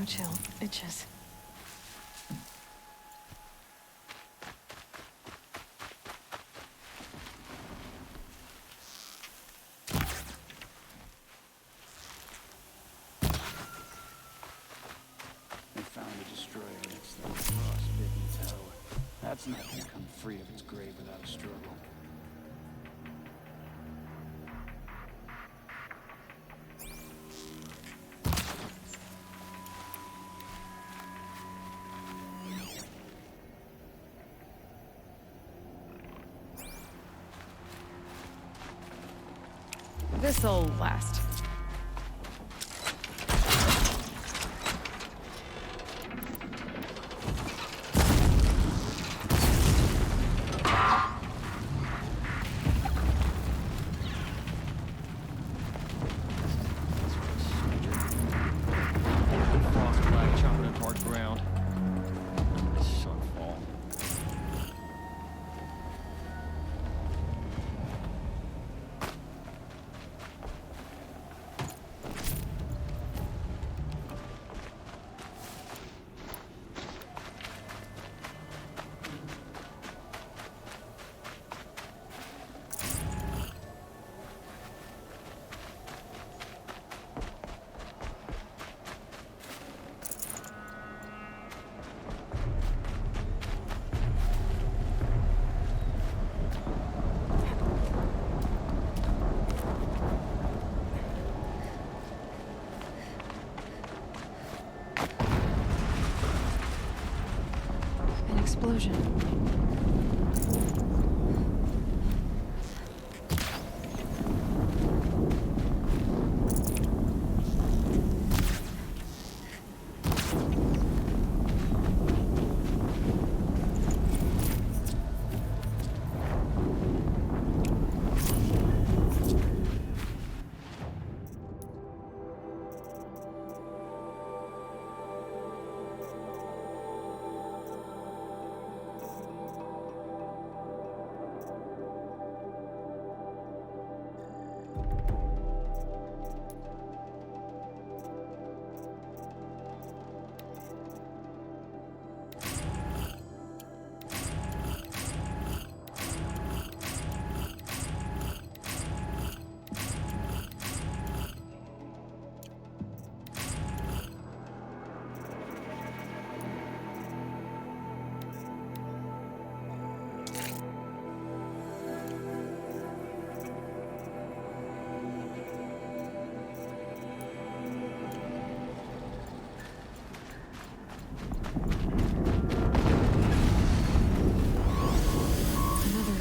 chill. Itches. They found a destroyer next to the frostbitten tower. That's not gonna come free of its grave without a struggle. This'll last. Explosion.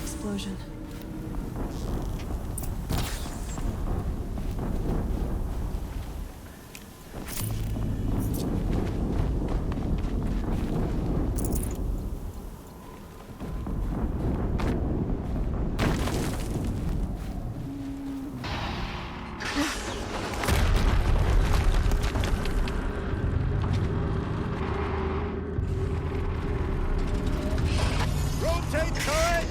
Explosion. Rotate turret!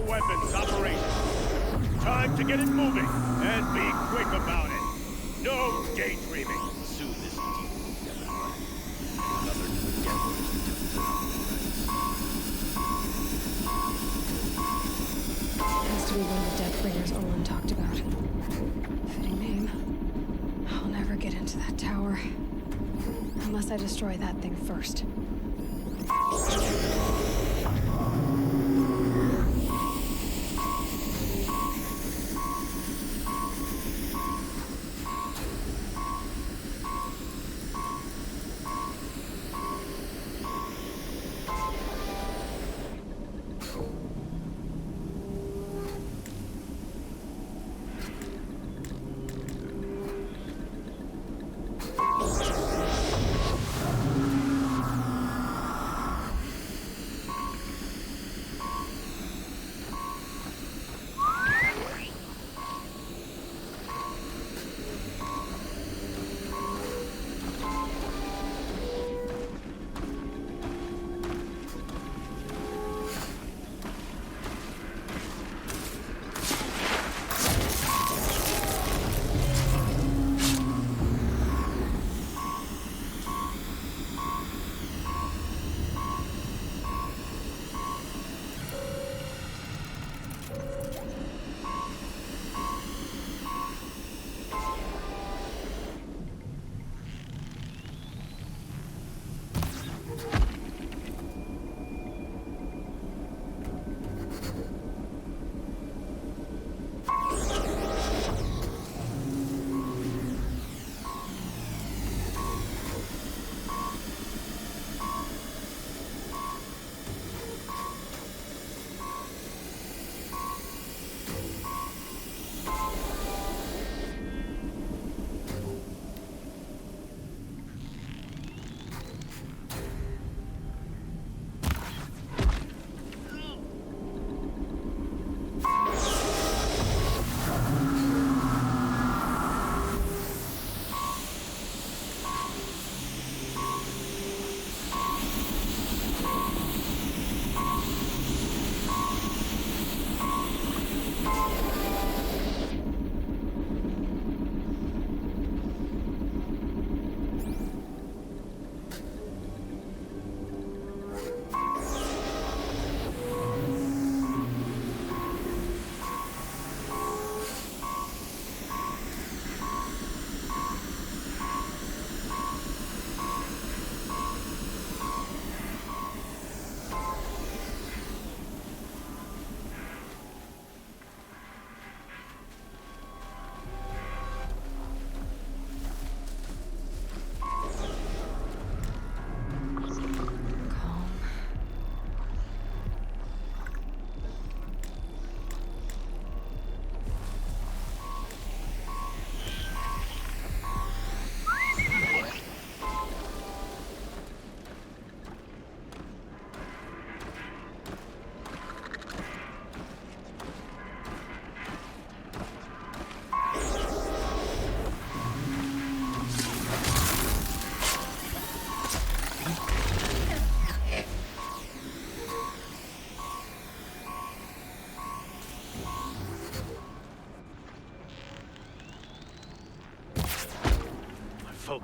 Weapons operation. Time to get it moving, and be quick about it. No daydreaming. Soon this deep another Has to be one of the Deathbringers Olin talked about. Fitting name. I'll never get into that tower. Unless I destroy that thing first.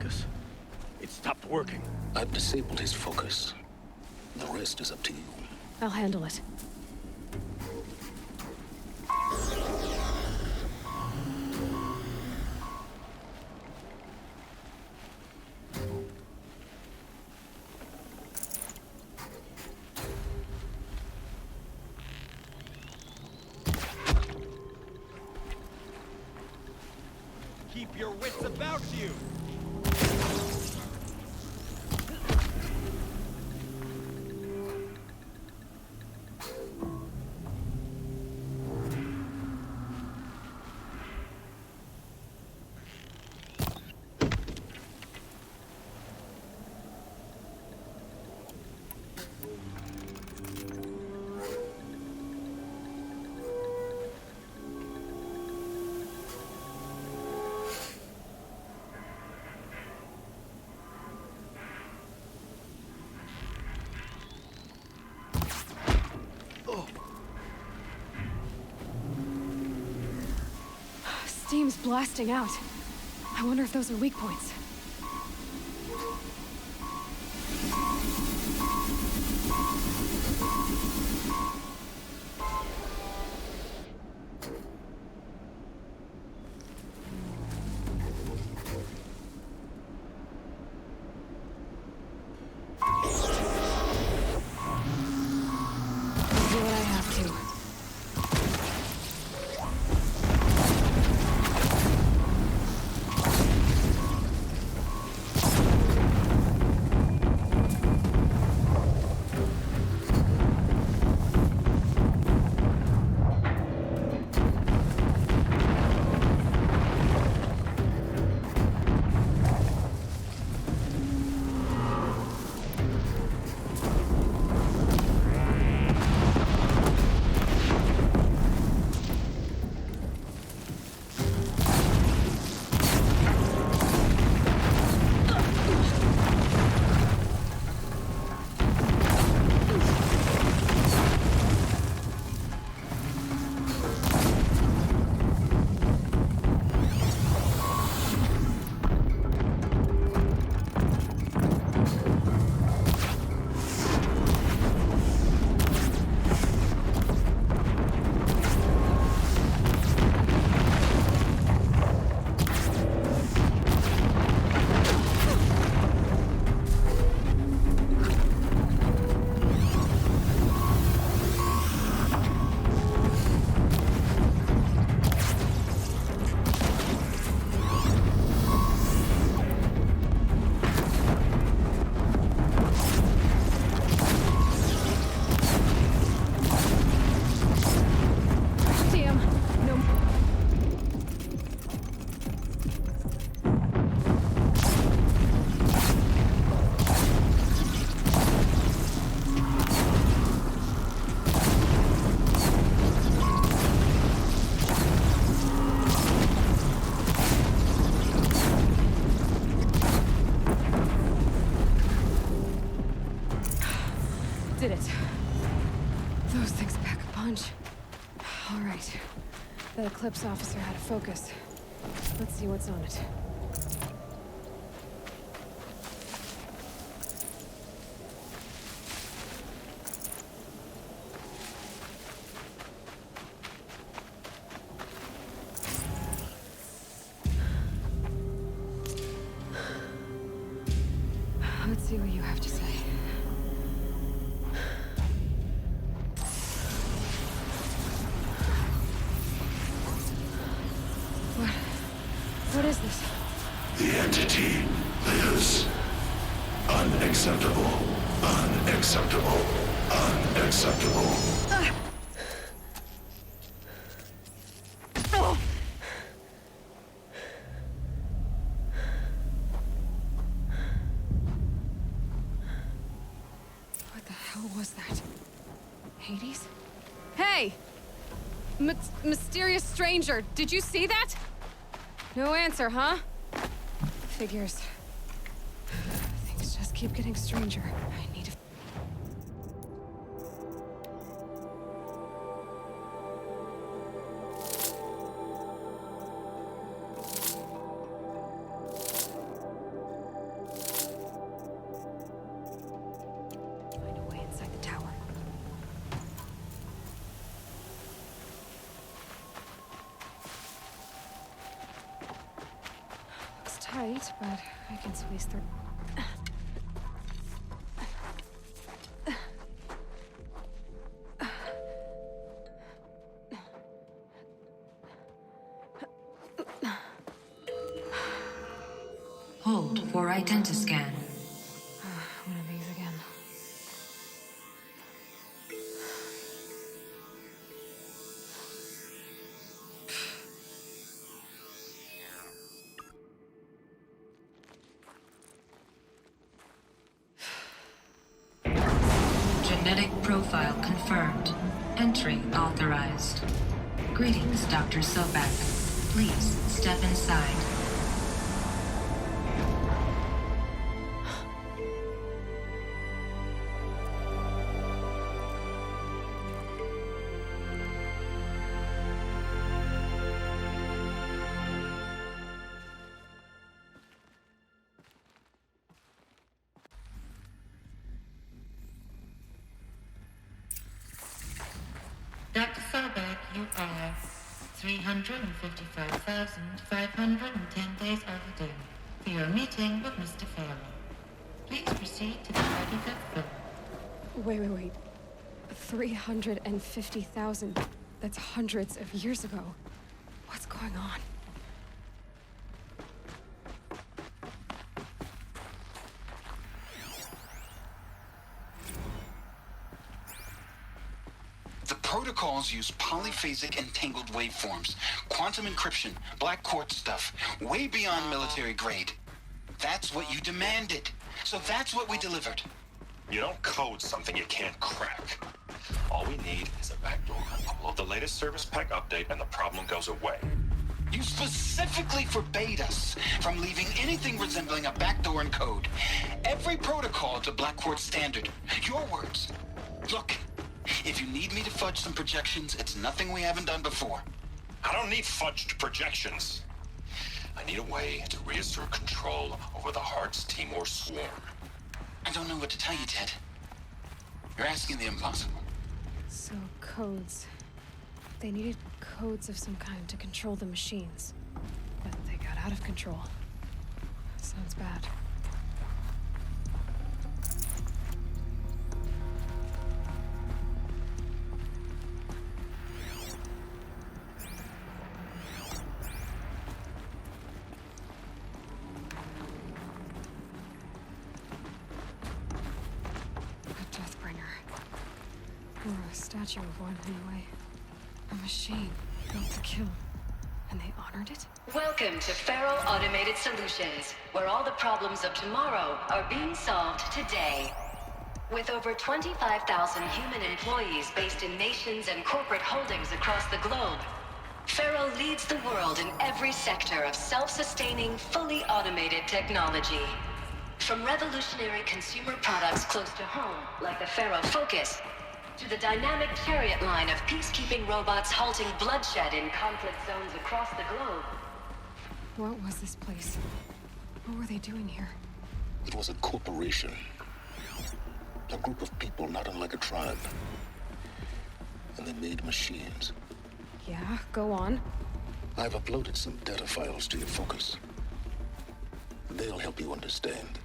focus. It stopped working. I've disabled his focus. The rest is up to you. I'll handle it. Keep your wits about you! Steam's blasting out. I wonder if those are weak points. I'll do what I have to. Did it. Those things pack a punch. All right. That Eclipse officer had a focus. Let's see what's on it. Let's see what you have to say. What is this? The entity lives. Unacceptable. Unacceptable. Unacceptable. What the hell was that? Hades? Hey! Mysterious stranger, did you see that? No answer, huh? Figures. Things just keep getting stranger. I need to... tight, but I can squeeze through. Hold for identiscan. One of these again. Genetic profile confirmed. Entry authorized. Greetings, Dr. Sobek. Please step inside. Dr. Sobek, you are 355,510 days overdue for your meeting with Mr. Farrell. Please proceed to the 35th floor. Wait. 350,000. That's hundreds of years ago. What's going on? The protocols use polyphasic entangled waveforms, quantum encryption, black quartz stuff, way beyond military grade. That's what you demanded. So that's what we delivered. You don't code something you can't crack. All we need is a backdoor. Upload the latest service pack update and the problem goes away. You specifically forbade us from leaving anything resembling a backdoor in code. Every protocol to Black Quartz standard. Your words. Look, if you need me to fudge some projections, it's nothing we haven't done before. I don't need fudged projections. I need a way to reassert control over the Heart's Timor swarm. I don't know what to tell you, Ted. You're asking the impossible. So, codes. They needed codes of some kind to control the machines. But they got out of control. Sounds bad. Or a statue of one, anyway. A machine built to kill. And they honored it? Welcome to Faro Automated Solutions, where all the problems of tomorrow are being solved today. With over 25,000 human employees based in nations and corporate holdings across the globe, Faro leads the world in every sector of self-sustaining, fully automated technology. From revolutionary consumer products close to home, like the Faro Focus, to the dynamic chariot line of peacekeeping robots halting bloodshed in conflict zones across the globe. What was this place? What were they doing here? It was a corporation. A group of people not unlike a tribe. And they made machines. Yeah, go on. I've uploaded some data files to your Focus. They'll help you understand.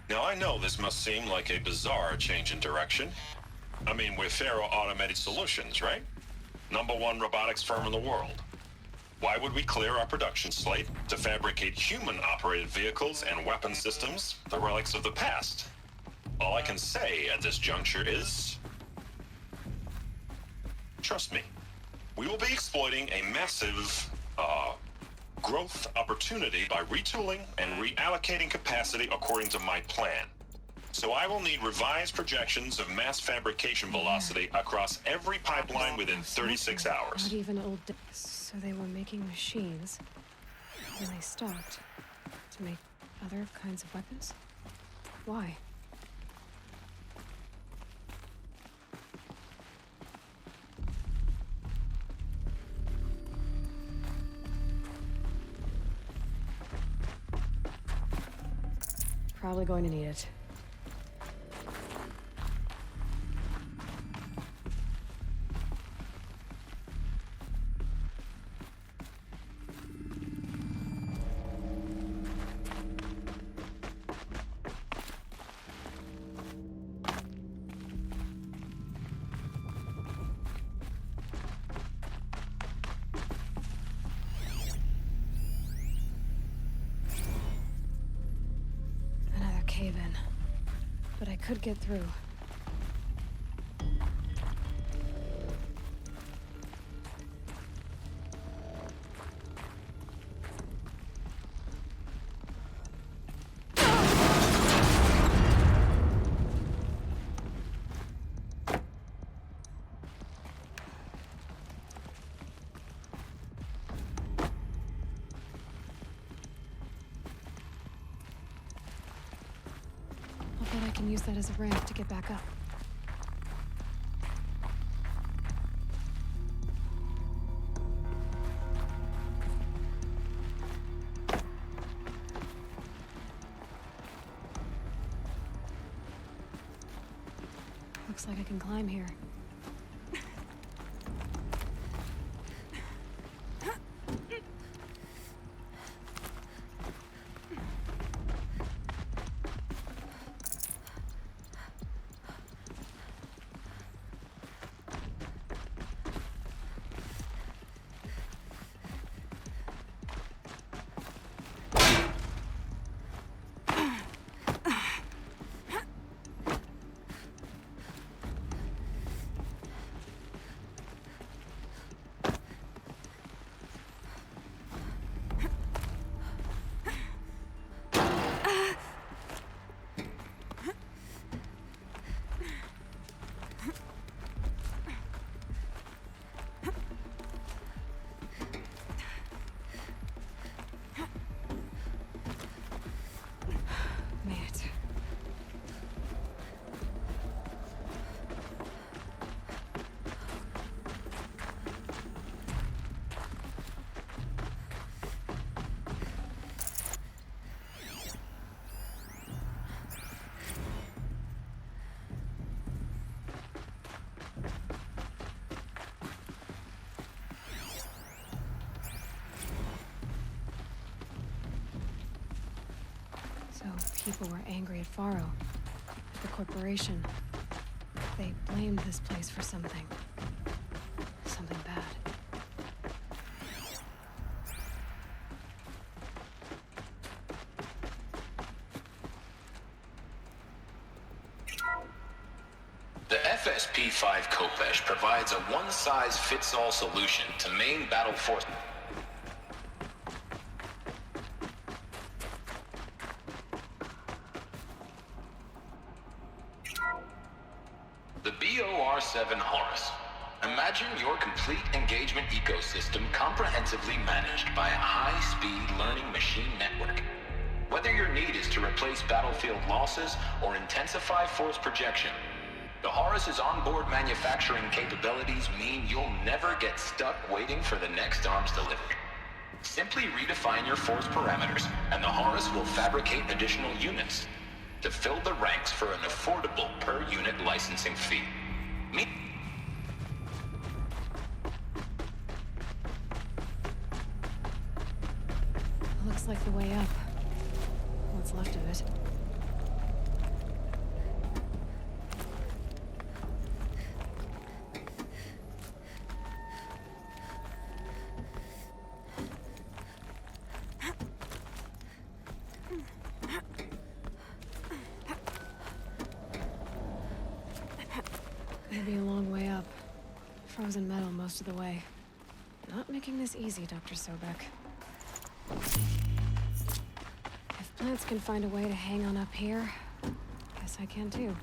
Now, I know this must seem like a bizarre change in direction. I mean, we're Faro Automated Solutions, right? #1 robotics firm in the world. Why would we clear our production slate to fabricate human-operated vehicles and weapon systems, the relics of the past? All I can say at this juncture is... trust me. We will be exploiting a massive, growth opportunity by retooling and reallocating capacity according to my plan. So I will need revised projections of mass fabrication velocity across every pipeline within 36 hours. Not even old. So they were making machines. Then they stopped to make other kinds of weapons. Why? Probably going to need it. but I could get through. I can use that as a ramp to get back up. Looks like I can climb here. People were angry at Faro, at the corporation. They blamed this place for something. Something bad. The FSP-5 Kopesh provides a one-size-fits-all solution to main battle force. The BOR-7 Horus. Imagine your complete engagement ecosystem comprehensively managed by a high-speed learning machine network. Whether your need is to replace battlefield losses or intensify force projection, the Horus's onboard manufacturing capabilities mean you'll never get stuck waiting for the next arms delivery. Simply redefine your force parameters, and the Horus will fabricate additional units to fill the ranks for an affordable per-unit licensing fee. Looks like the way up. What's left of it. Maybe a long way up. Frozen metal most of the way. Not making this easy, Dr. Sobek. If plants can find a way to hang on up here, guess I can too.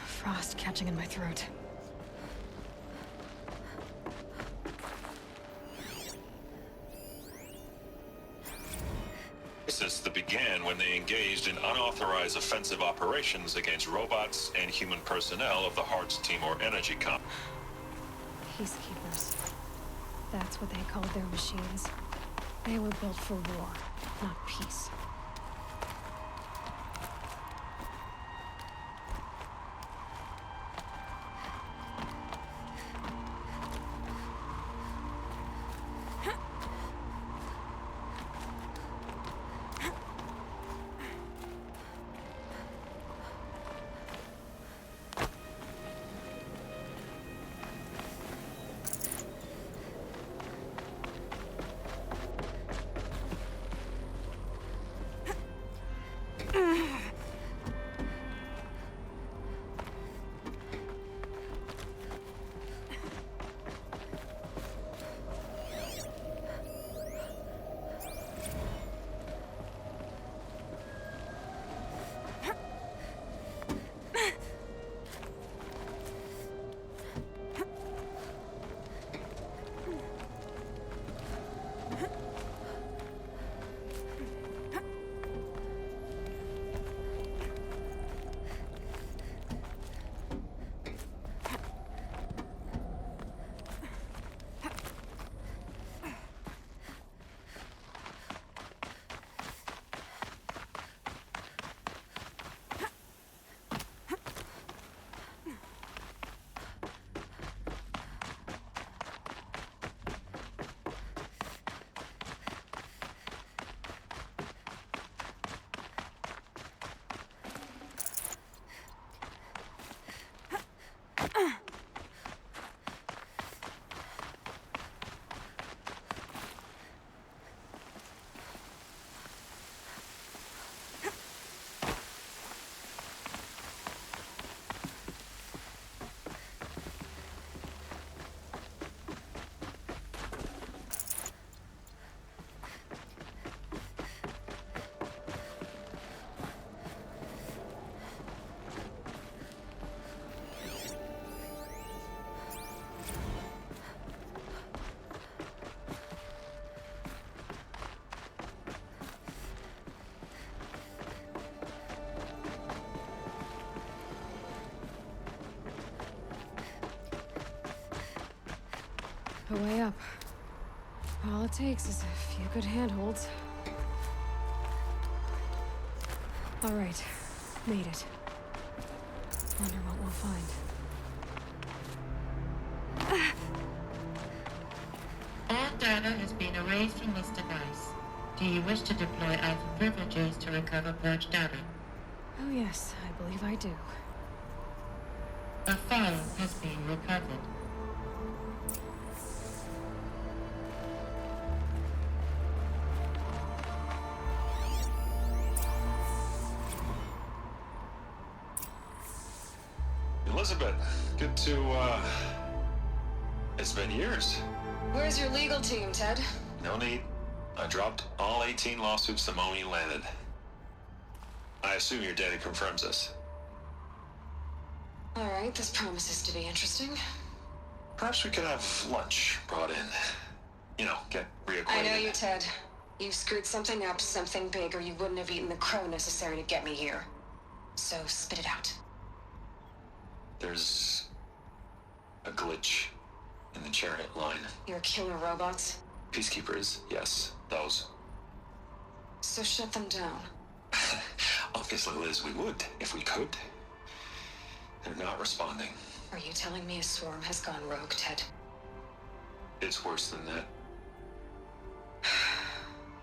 Frost catching in my throat. Crisis that began when they engaged in unauthorized offensive operations against robots and human personnel of the Hearts Timor Energy Company. Peacekeepers. That's what they called their machines. They were built for war, not peace. a way up. All it takes is a few good handholds. All right, made it. Wonder what we'll find. All data has been erased from this device. Do you wish to deploy Alpha privileges to recover purged data? Oh yes, I believe I do. A file has been recovered. Elizabeth, good to, it's been years. Where's your legal team, Ted? No need. I dropped all 18 lawsuits the moment you landed. I assume your data confirms this. All right, this promises to be interesting. Perhaps we could have lunch brought in. You know, get reacquainted. I know you, Ted. You screwed something up, something big, or you wouldn't have eaten the crow necessary to get me here. So spit it out. There's a glitch in the chariot line. Your killer robots? Peacekeepers, yes, those. So shut them down. Obviously, Liz, we would, if we could. They're not responding. Are you telling me a swarm has gone rogue, Ted? It's worse than that.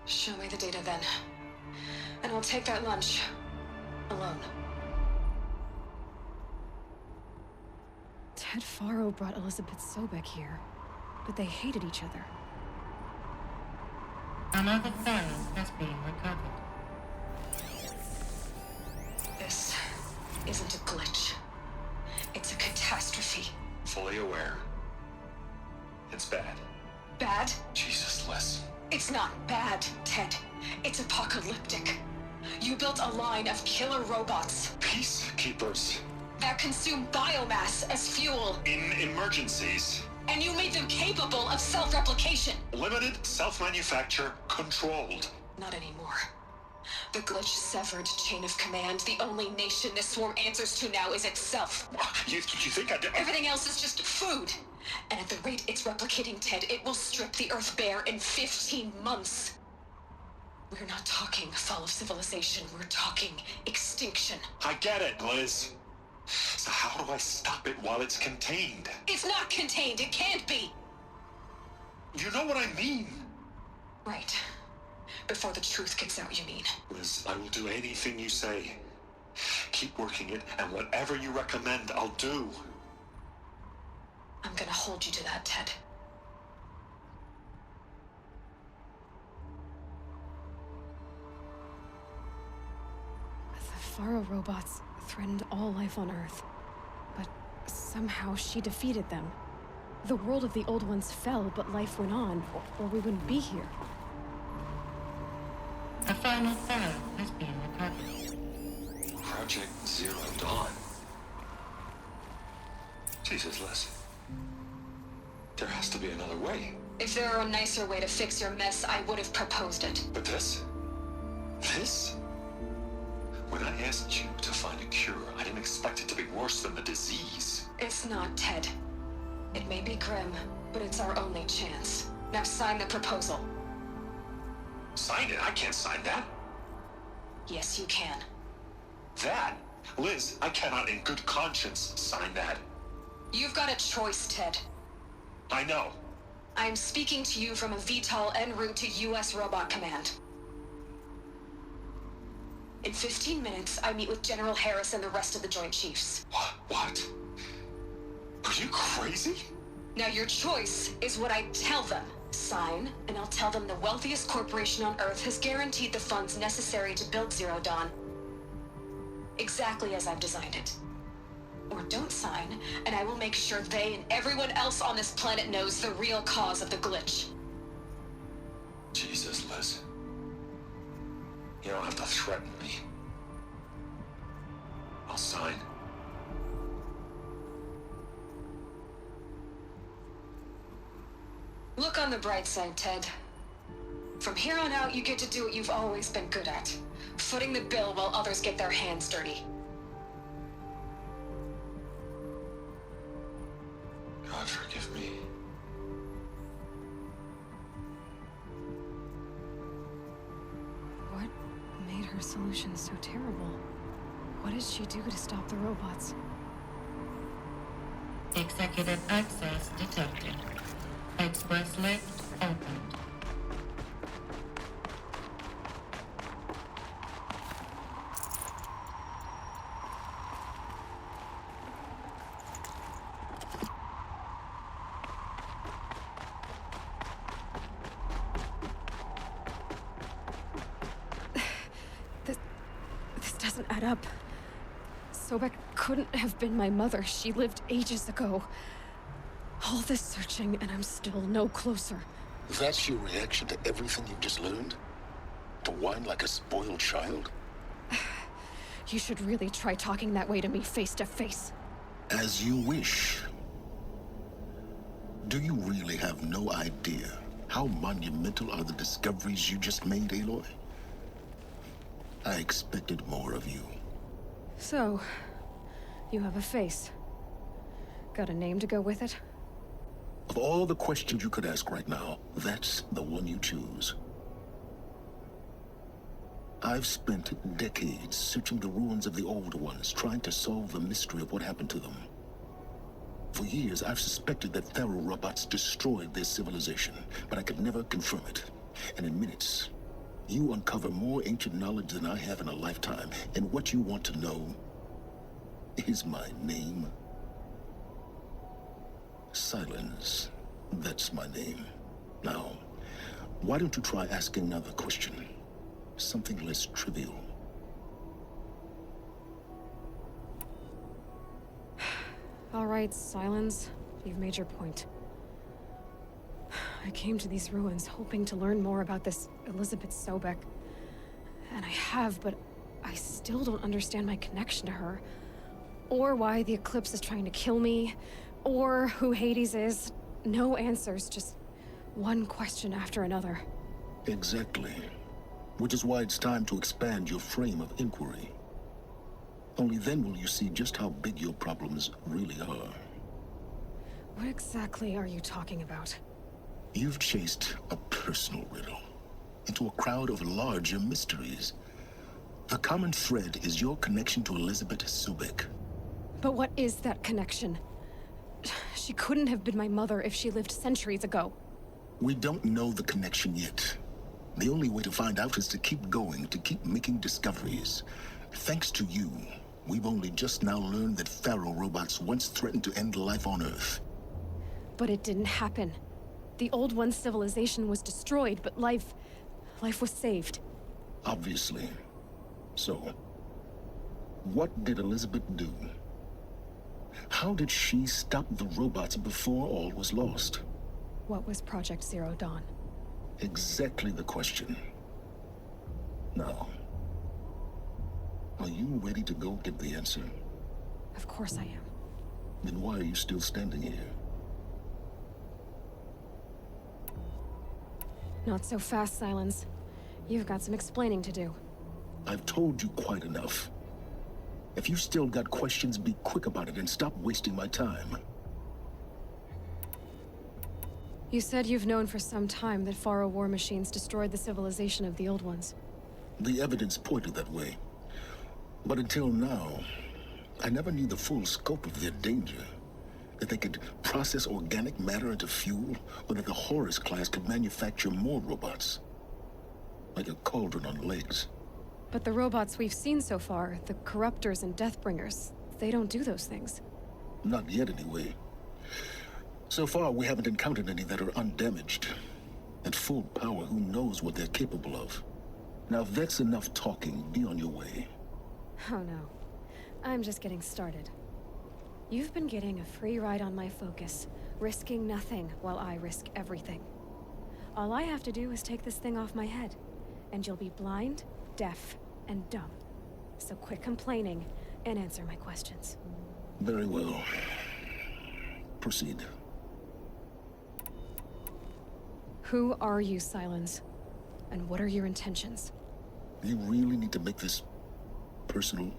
Show me the data then. And I'll take that lunch. Alone. Ted Faro brought Elizabeth Sobek here, but they hated each other. Another file has been recovered. This isn't a glitch. It's a catastrophe. Fully aware. It's bad. Bad? Jesus, Liz. It's not bad, Ted. It's apocalyptic. You built a line of killer robots Peacekeepers. that consume biomass as fuel, In emergencies. and you made them capable of self-replication. Limited, self-manufacture, controlled. Not anymore. The glitch severed chain of command. The only nation this swarm answers to now is itself. You think I did? Everything else is just food. And at the rate it's replicating, Ted, it will strip the Earth bare in 15 months. We're not talking fall of civilization. We're talking extinction. I get it, Liz. So how do I stop it while it's contained? It's not contained. It can't be. You know what I mean. Right. Before the truth gets out, you mean? Liz, I will do anything you say. Keep working it, and whatever you recommend, I'll do. I'm gonna hold you to that, Ted. The Faro robots threatened all life on Earth. But somehow she defeated them. The world of the old ones fell, but life went on, or we wouldn't be here. A final file has been recovered. Project Zero Dawn. Jesus, Liz. There has to be another way. If there were a nicer way to fix your mess, I would have proposed it. But this? This? When I asked you to find a cure, I didn't expect it to be worse than the disease. It's not, Ted. It may be grim, but it's our only chance. Now sign the proposal. Sign it? I can't sign that. Yes, you can. That? Liz, I cannot in good conscience sign that. You've got a choice, Ted. I know. I'm speaking to you from a VTOL en route to U.S. Robot Command. In 15 minutes, I meet with General Harris and the rest of the Joint Chiefs. What? Are you crazy? Now your choice is what I tell them. Sign, and I'll tell them the wealthiest corporation on Earth has guaranteed the funds necessary to build Zero Dawn. Exactly as I've designed it. Or don't sign, and I will make sure they and everyone else on this planet knows the real cause of the glitch. Jesus, Liz. You don't have to threaten me. I'll sign. Look on the bright side, Ted. From here on out, you get to do what you've always been good at. Footing the bill while others get their hands dirty. God forgive me. solution so terrible? What did she do to stop the robots? Executive access detected. Express lift opened. This doesn't add up. Sobek couldn't have been my mother. She lived ages ago. All this searching, and I'm still no closer. That's your reaction to everything you've just learned? To whine like a spoiled child? You should really try talking that way to me face to face. As you wish. Do you really have no idea how monumental are the discoveries you just made, Aloy? I expected more of you. So, you have a face. Got a name to go with it? Of all the questions you could ask right now, that's the one you choose. I've spent decades searching the ruins of the old ones, trying to solve the mystery of what happened to them. For years, I've suspected that Faro robots destroyed their civilization, but I could never confirm it. And in minutes, you uncover more ancient knowledge than I have in a lifetime, and what you want to know is my name. Silence. That's my name. Now, why don't you try asking another question? Something less trivial. All right, Silence. You've made your point. I came to these ruins hoping to learn more about this Elizabeth Sobek. And I have, but I still don't understand my connection to her. Or why the Eclipse is trying to kill me. Or who Hades is. No answers, just one question after another. Exactly. Which is why it's time to expand your frame of inquiry. Only then will you see just how big your problems really are. What exactly are you talking about? You've chased a personal riddle into a crowd of larger mysteries. The common thread is your connection to Elizabeth Sobek. But what is that connection? She couldn't have been my mother if she lived centuries ago. We don't know the connection yet. The only way to find out is to keep going, to keep making discoveries. Thanks to you, we've only just now learned that Faro robots once threatened to end life on Earth. But it didn't happen. The old one's civilization was destroyed, but life was saved. Obviously. So, what did Elizabeth do? How did she stop the robots before all was lost? What was Project Zero Dawn? Exactly the question. Now, are you ready to go get the answer? Of course I am. Then why are you still standing here? Not so fast, Silence. You've got some explaining to do. I've told you quite enough. If you've still got questions, be quick about it and stop wasting my time. You said you've known for some time that Faro war machines destroyed the civilization of the old ones. The evidence pointed that way. But until now, I never knew the full scope of their danger. That they could process organic matter into fuel, or that the Horus class could manufacture more robots. Like a cauldron on legs. But the robots we've seen so far, the Corruptors and Deathbringers, they don't do those things. Not yet, anyway. So far, we haven't encountered any that are undamaged. At full power, who knows what they're capable of? Now, if that's enough talking, be on your way. Oh no. I'm just getting started. You've been getting a free ride on my focus, risking nothing while I risk everything. All I have to do is take this thing off my head, and you'll be blind, deaf, and dumb. So quit complaining and answer my questions. Very well. Proceed. Who are you, Silence? And what are your intentions? You really need to make this personal?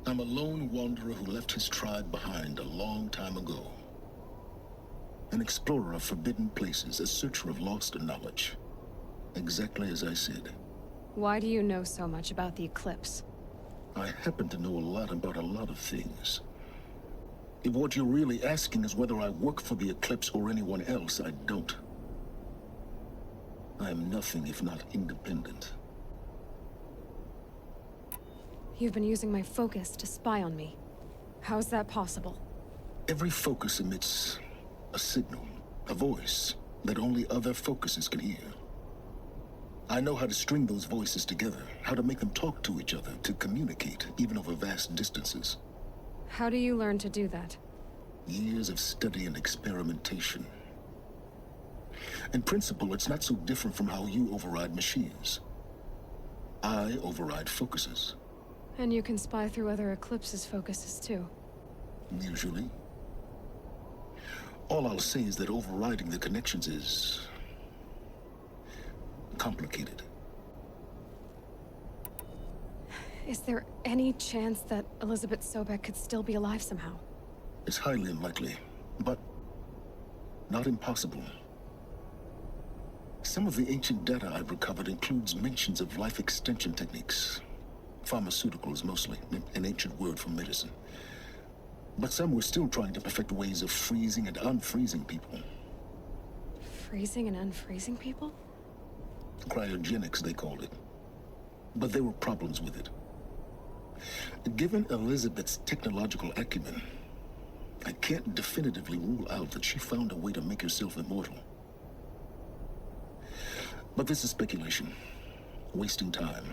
I'm a lone wanderer who left his tribe behind a long time ago. An explorer of forbidden places, a searcher of lost knowledge. Exactly as I said. Why do you know so much about the eclipse? I happen to know a lot about a lot of things. If what you're really asking is whether I work for the Eclipse or anyone else, I don't. I am nothing if not independent. You've been using my focus to spy on me. How's that possible? Every focus emits a signal, a voice, that only other focuses can hear. I know how to string those voices together, how to make them talk to each other, to communicate, even over vast distances. How do you learn to do that? Years of study and experimentation. In principle, it's not so different from how you override machines. I override focuses. And you can spy through other Eclipse's focuses too. Usually. All I'll say is that overriding the connections is complicated. Is there any chance that Elizabeth Sobek could still be alive somehow? It's highly unlikely, but not impossible. Some of the ancient data I've recovered includes mentions of life extension techniques. Pharmaceuticals, mostly, an ancient word for medicine. But some were still trying to perfect ways of freezing and unfreezing people. Freezing and unfreezing people? Cryogenics, they called it. But there were problems with it. Given Elizabeth's technological acumen, I can't definitively rule out that she found a way to make herself immortal. But this is speculation. Wasting time.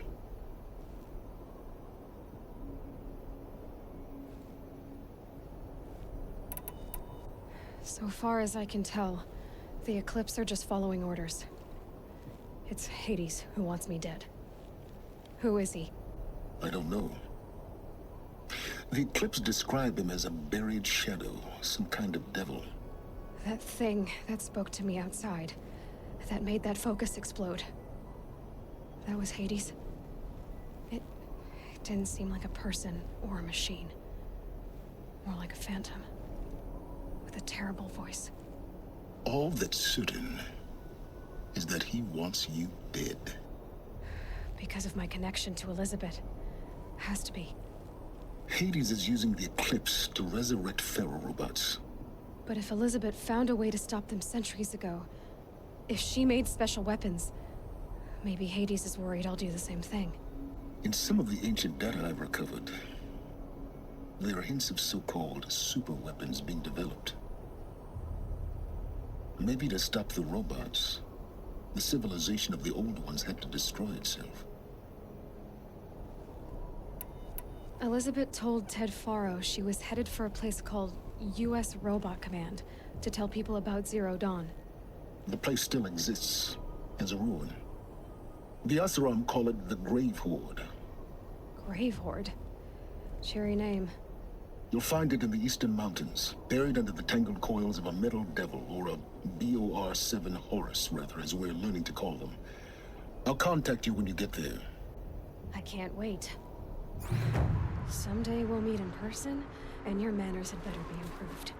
So far as I can tell, the Eclipse are just following orders. It's Hades who wants me dead. Who is he? I don't know. The Eclipse described him as a buried shadow, some kind of devil. That thing that spoke to me outside, that made that focus explode. That was Hades. It didn't seem like a person or a machine. More like a phantom. With a terrible voice. All that's certain is that he wants you dead. Because of my connection to Elizabeth. Has to be. Hades is using the Eclipse to resurrect feral robots. But if Elizabeth found a way to stop them centuries ago, if she made special weapons, maybe Hades is worried I'll do the same thing. In some of the ancient data I've recovered, there are hints of so-called super weapons being developed. Maybe to stop the robots, the civilization of the old ones had to destroy itself. Elizabeth told Ted Faro she was headed for a place called U.S. Robot Command to tell people about Zero Dawn. The place still exists, as a ruin. The Asuram call it the Grave Horde. Grave Horde? Cheery name. You'll find it in the Eastern Mountains, buried under the tangled coils of a metal devil, or a BOR-7 Horus, rather, as we're learning to call them. I'll contact you when you get there. I can't wait. Someday we'll meet in person, and your manners had better be improved.